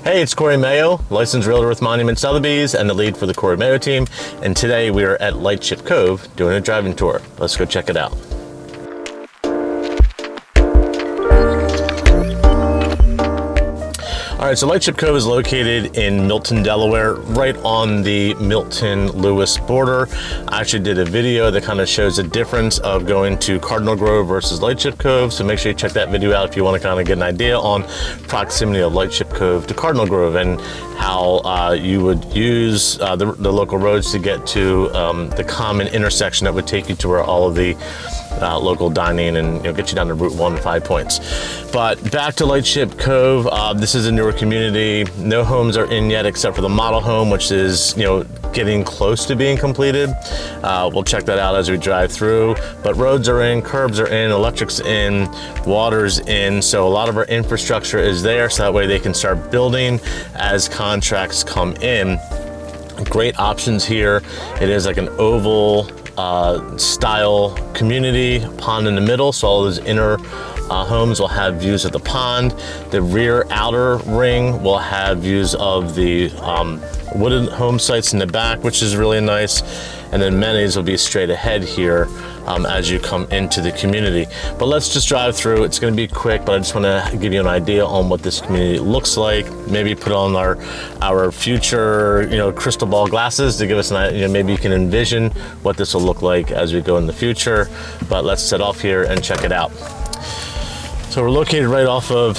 Hey, it's Cory Mayo, licensed realtor with Monument Sothebys and the lead for the Cory Mayo team. And today we are at Lightship Cove doing a driving tour. Let's go check it out. All right, so Lightship Cove is located in Milton, Delaware, right on the Milton-Lewes border. I actually did a video that kind of shows the difference of going to Cardinal Grove versus Lightship Cove, so make sure you check that video out if you want to kind of get an idea on proximity of Lightship Cove to Cardinal Grove and how you would use the local roads to get to the common intersection that would take you to where all of the local dining and get you down to Route 1 and 5 Points. But back to Lightship Cove, this is a newer community. No homes are in yet except for the model home, which is getting close to being completed. We'll check that out as we drive through. But roads are in, curbs are in, electric's in, water's in. So a lot of our infrastructure is there, so that way they can start building as contracts come in. Great options here. It is like an oval style community, pond in the middle, so all those inner homes will have views of the pond. The rear outer ring will have views of the wooden home sites in the back, which is really nice. And then amenities will be straight ahead here as you come into the community. But let's just drive through. It's going to be quick, but I just want to give you an idea on what this community looks like. Maybe put on our future, crystal ball glasses to give us an idea. Maybe you can envision what this will look like as we go in the future. But let's set off here and check it out. So we're located right off of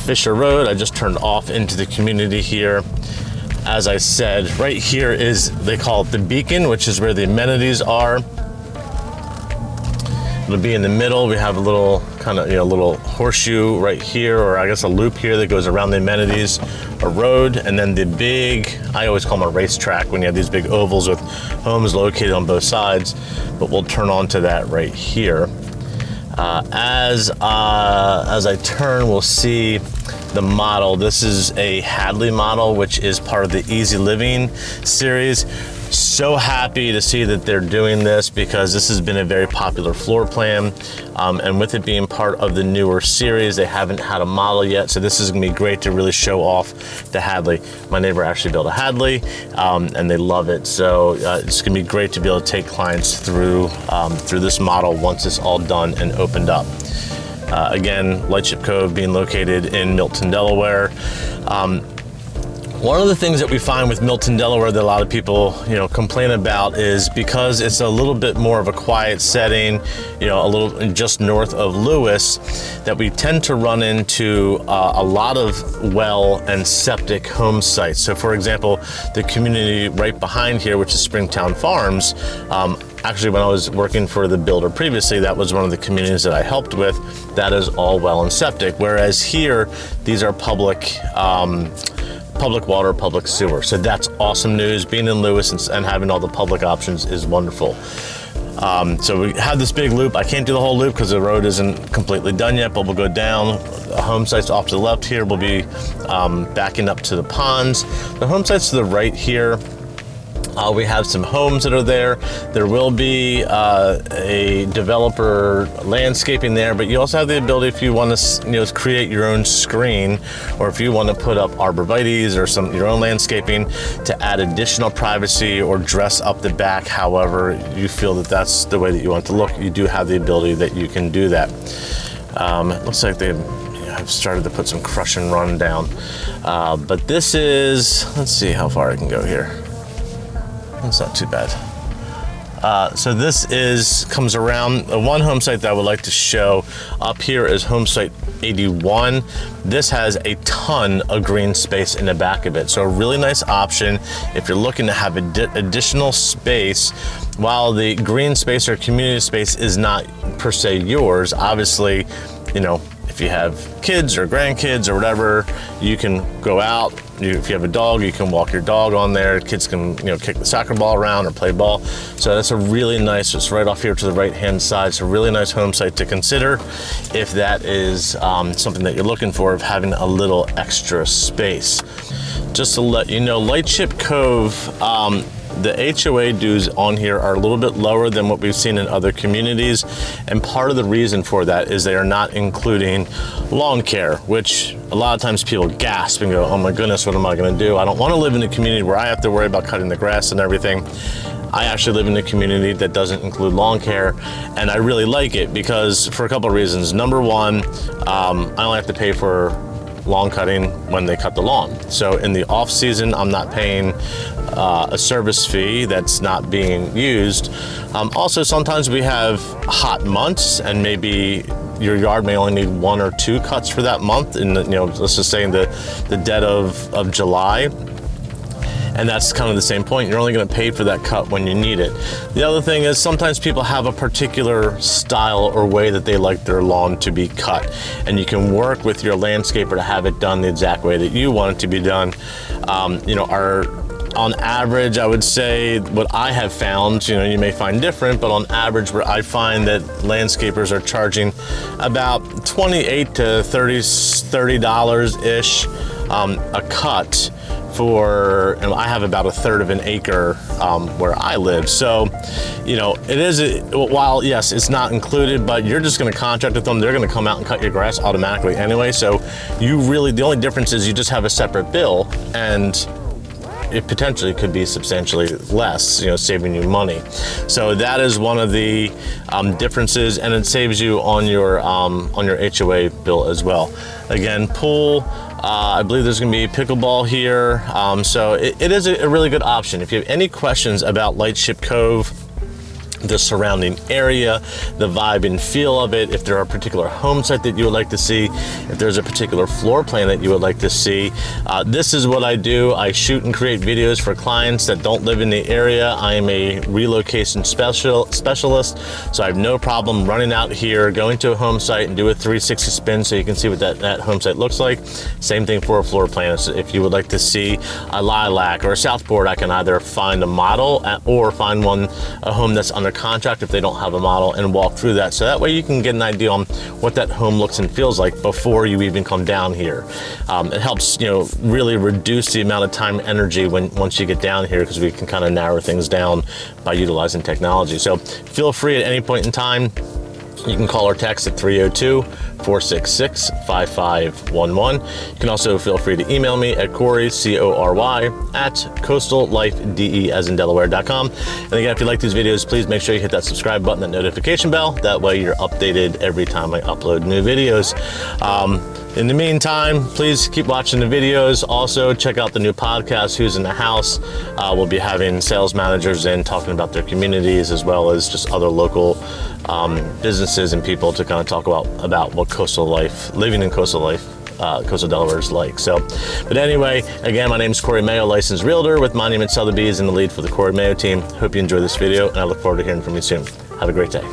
Fisher Road. I just turned off into the community here. As I said, right here is, they call it the beacon, which is where the amenities are. It'll be in the middle. We have a little kind of, little horseshoe right here, or I guess a loop here that goes around the amenities, a road, and then the big, I always call them a racetrack when you have these big ovals with homes located on both sides, but we'll turn on to that right here. As I turn, we'll see the model. This is a Hadley model, which is part of the Easy Living series. So happy to see that they're doing this because this has been a very popular floor plan. And with it being part of the newer series, they haven't had a model yet. So this is gonna be great to really show off the Hadley. My neighbor actually built a Hadley and they love it. So it's gonna be great to be able to take clients through this model once it's all done and opened up. Again, Lightship Cove being located in Milton, Delaware. One of the things that we find with Milton, Delaware that a lot of people, complain about is because it's a little bit more of a quiet setting, a little just north of Lewes, that we tend to run into a lot of well and septic home sites. So for example, the community right behind here, which is Springtown Farms, actually, when I was working for the builder previously, that was one of the communities that I helped with. That is all well and septic. Whereas here, these are public water, public sewer. So that's awesome news. Being in Lewes and having all the public options is wonderful. So we have this big loop. I can't do the whole loop because the road isn't completely done yet, but we'll go down. The home sites off to the left here will be backing up to the ponds. The home sites to the right here, we have some homes that are there. There will be a developer landscaping there, but you also have the ability, if you want to create your own screen, or if you want to put up arborvitaes or your own landscaping to add additional privacy or dress up the back however you feel that that's the way that you want it to look. You do have the ability that you can do that. It looks like they have started to put some crush and run down. But this is, let's see how far I can go here. That's not too bad. So this comes around. One home site that I would like to show up here is home site 81. This has a ton of green space in the back of it. So a really nice option if you're looking to have additional space. While the green space or community space is not per se yours, obviously, if you have kids or grandkids or whatever, you can go out. If you have a dog, you can walk your dog on there. Kids can, kick the soccer ball around or play ball. So that's a really nice, it's right off here to the right-hand side. It's a really nice home site to consider if that is something that you're looking for, of having a little extra space. Just to let you know, Lightship Cove The HOA dues on here are a little bit lower than what we've seen in other communities, and part of the reason for that is they are not including lawn care, which a lot of times people gasp and go, oh my goodness, what am I going to do? I don't want to live in a community where I have to worry about cutting the grass and everything. I actually live in a community that doesn't include lawn care, and I really like it because for a couple of reasons. Number one, I only have to pay for lawn cutting when they cut the lawn. So in the off season, I'm not paying a service fee that's not being used. Also, sometimes we have hot months and maybe your yard may only need 1 or 2 cuts for that month. In the, let's just say in the dead of July. And that's kind of the same point. You're only going to pay for that cut when you need it. The other thing is sometimes people have a particular style or way that they like their lawn to be cut. And you can work with your landscaper to have it done the exact way that you want it to be done. On average, I would say what I have found, you may find different, but on average, where I find that landscapers are charging about $28 to $30-ish a cut for, and I have about 1/3 of an acre where I live. So, it is, while yes, it's not included, but you're just gonna contract with them. They're gonna come out and cut your grass automatically anyway. So the only difference is you just have a separate bill, and it potentially could be substantially less, saving you money. So that is one of the differences, and it saves you on your HOA bill as well. Again, pool, I believe there's gonna be pickleball here. So it is a really good option. If you have any questions about Lightship Cove, the surrounding area, the vibe and feel of it, if there are a particular home site that you would like to see, if there's a particular floor plan that you would like to see, this is what I do. I shoot and create videos for clients that don't live in the area. I am a relocation specialist, so I have no problem running out here, going to a home site and do a 360 spin so you can see what that home site looks like. Same thing for a floor plan. So if you would like to see a lilac or a Southboard, I can either find a model or find a home that's under contract if they don't have a model, and walk through that. So that way you can get an idea on what that home looks and feels like before you even come down here. It helps, really reduce the amount of time and energy once you get down here, because we can kind of narrow things down by utilizing technology. So feel free at any point in time. You can call or text at 302-466-5511. You can also feel free to email me at Cory, C-O-R-Y, at coastallifede, as in Delaware.com. And again, if you like these videos, please make sure you hit that subscribe button, that notification bell. That way you're updated every time I upload new videos. In the meantime, please keep watching the videos. Also, check out the new podcast, Who's in the House. We'll be having sales managers in talking about their communities, as well as just other local businesses and people to kind of talk about what living in coastal Delaware is like. So, but anyway, again, my name is Cory Mayo, licensed realtor with my name at Sothebys and the lead for the Cory Mayo team. Hope you enjoyed this video, and I look forward to hearing from you soon. Have a great day.